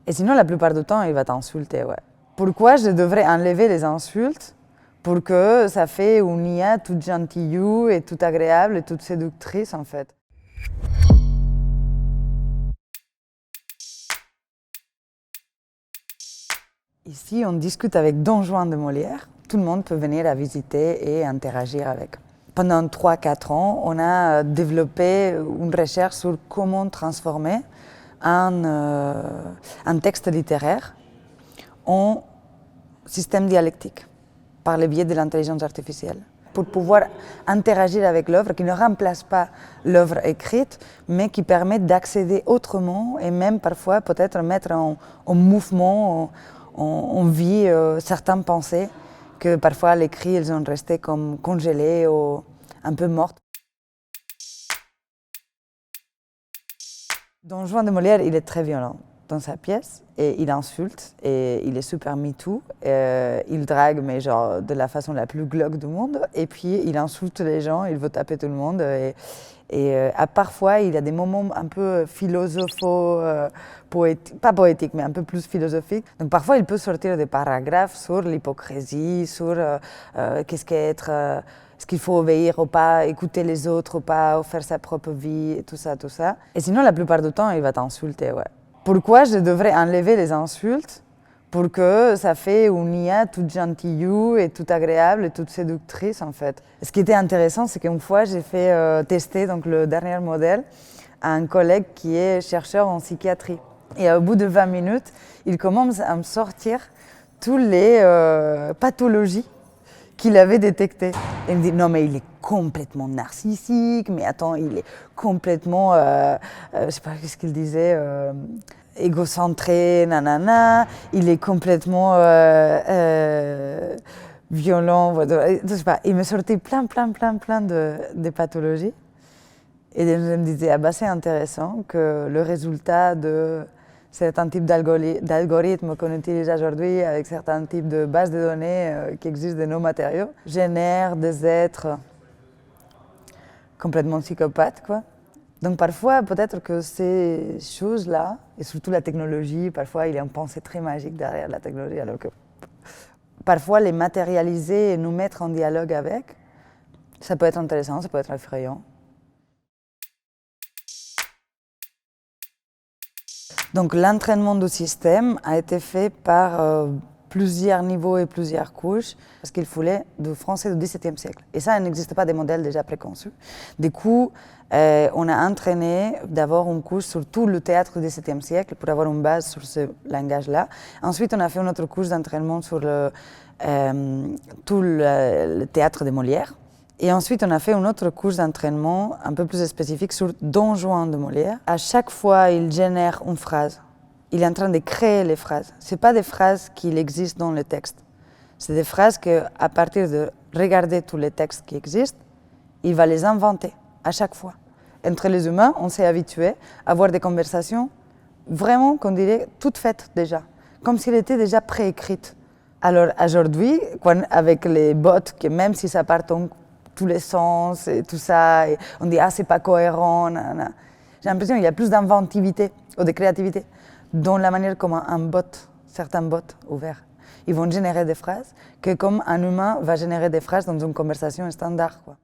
Et sinon, la plupart du temps, il va t'insulter, ouais. Pourquoi je devrais enlever les insultes pour que ça fait une IA toute gentille et toute agréable et toute séductrice, en fait. Ici, on discute avec Don Juan de Molière. Tout le monde peut venir à visiter et interagir avec. Pendant 3-4 ans, on a développé une recherche sur comment transformer un texte littéraire en système dialectique par le biais de l'intelligence artificielle, pour pouvoir interagir avec l'œuvre qui ne remplace pas l'œuvre écrite, mais qui permet d'accéder autrement et même parfois peut-être mettre en mouvement, en vie certaines pensées que parfois à l'écrit elles ont resté comme congelées ou un peu mortes. Don Juan de Molière, il est très violent dans sa pièce et il insulte et il est super MeToo. Il drague, mais genre de la façon la plus glauque du monde. Et puis il insulte les gens, il veut taper tout le monde. Parfois, il y a des moments un peu philosophaux, pas poétiques, mais un peu plus philosophiques. Donc parfois, il peut sortir des paragraphes sur l'hypocrisie, sur qu'est-ce qu'être. Est-ce qu'il faut obéir ou pas, écouter les autres ou pas, ou faire sa propre vie, tout ça, tout ça. Et sinon, la plupart du temps, il va t'insulter, ouais. Pourquoi je devrais enlever les insultes pour que ça fait une IA toute gentille et toute agréable et toute séductrice, en fait. Ce qui était intéressant, c'est qu'une fois, j'ai fait tester donc, le dernier modèle à un collègue qui est chercheur en psychiatrie. Et au bout de 20 minutes, il commence à me sortir toutes les pathologies qu'il avait détectées. Et il me dit, non mais il est complètement narcissique, mais attends, il est complètement, je sais pas ce qu'il disait, égocentré, nanana, il est complètement violent, je sais pas. Il me sortait plein de pathologies. Et je me disais, ah bah c'est intéressant que le résultat de certains types d'algorithmes qu'on utilise aujourd'hui avec certains types de bases de données qui existent de nos matériaux génèrent des êtres complètement psychopathes, quoi. Donc parfois, peut-être que ces choses-là, et surtout la technologie, parfois il y a une pensée très magique derrière la technologie, alors que parfois les matérialiser et nous mettre en dialogue avec, ça peut être intéressant, ça peut être effrayant. Donc l'entraînement du système a été fait par plusieurs niveaux et plusieurs couches, parce qu'il fallait du français du XVIIe siècle. Et ça, il n'existe pas de modèles déjà préconçus. Du coup, on a entraîné d'abord une couche sur tout le théâtre du XVIIe siècle pour avoir une base sur ce langage-là. Ensuite, on a fait une autre couche d'entraînement sur tout le théâtre de Molière. Et ensuite, on a fait une autre couche d'entraînement un peu plus spécifique sur Don Juan de Molière. À chaque fois, il génère une phrase. Il est en train de créer les phrases. Ce n'est pas des phrases qui existent dans le texte. C'est des phrases qu'à partir de regarder tous les textes qui existent, il va les inventer à chaque fois. Entre les humains, on s'est habitué à avoir des conversations vraiment, qu'on dirait, toutes faites déjà, comme s'il était déjà préécrites. Alors aujourd'hui, avec les bots, que même si ça part dans tous les sens et tout ça, et on dit « ah, c'est pas cohérent », j'ai l'impression qu'il y a plus d'inventivité ou de créativité dans la manière comme certains bots ouverts, ils vont générer des phrases que comme un humain va générer des phrases dans une conversation standard, quoi.